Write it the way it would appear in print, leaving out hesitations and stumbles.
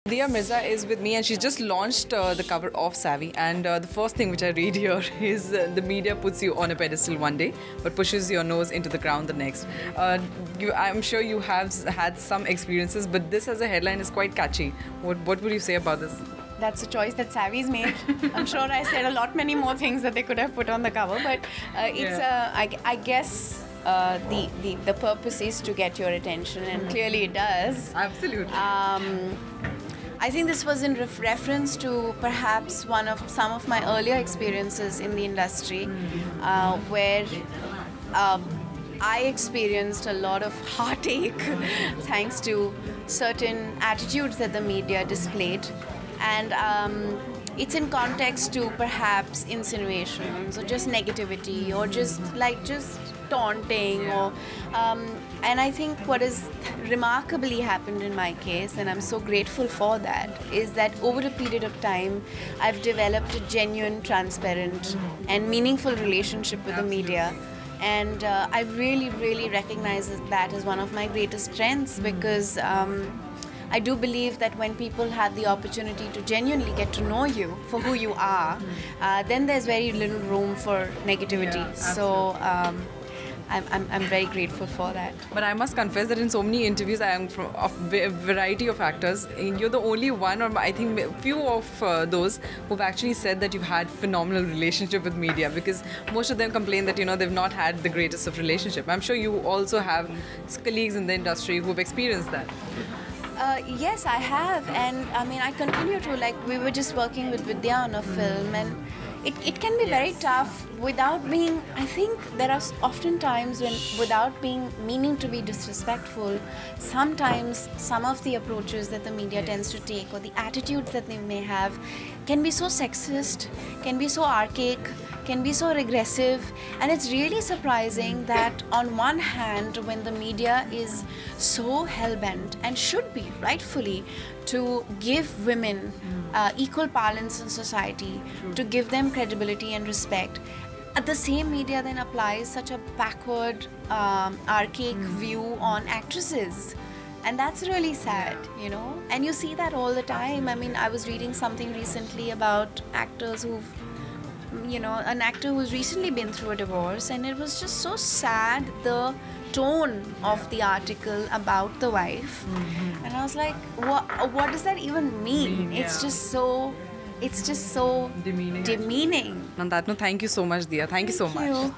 Dia Mirza is with me and she's just launched the cover of Savvy, and the first thing which I read here is the media puts you on a pedestal one day but pushes your nose into the ground the next. I'm sure you have had some experiences, but this as a headline is quite catchy. What would you say about this? That's a choice that Savvy's made. I'm sure I said a lot many more things that they could have put on the cover, but I guess the purpose is to get your attention, and clearly it does. Absolutely. I think this was in reference to perhaps some of my earlier experiences in the industry, where I experienced a lot of heartache thanks to certain attitudes that the media displayed, and it's in context to perhaps insinuations or just negativity or just taunting or and I think what has remarkably happened in my case, and I'm so grateful for that, is that over a period of time I've developed a genuine, transparent and meaningful relationship with the media, and I really recognize that as one of my greatest strengths, because I do believe that when people have the opportunity to genuinely get to know you for who you are, then there's very little room for negativity. So I'm very grateful for that. But I must confess that in so many interviews I am from a variety of actors, you're the only one, or I think few of those who've actually said that you've had phenomenal relationship with media, because most of them complain that they've not had the greatest of relationship. I'm sure you also have colleagues in the industry who've experienced that. Yes, I have, and I mean I continue to. Like, we were just working with Vidya on a film, and it can be very tough without being, I think there are often times when, without being meaning to be disrespectful, sometimes some of the approaches that the media tends to take, or the attitudes that they may have, can be so sexist, can be so archaic, can be so regressive, and it's really surprising that on one hand, when the media is so hell-bent, and should be rightfully, to give women equal parlance in society, to give them credibility and respect, the same media then applies such a backward, archaic view on actresses. And that's really sad, and you see that all the time. I mean, I was reading something recently about actors who've, an actor who's recently been through a divorce, and it was just so sad, the tone of the article about the wife. And I was like, what does that even mean? It's just so demeaning. On that note, thank you so much, Dia. Thank you so much.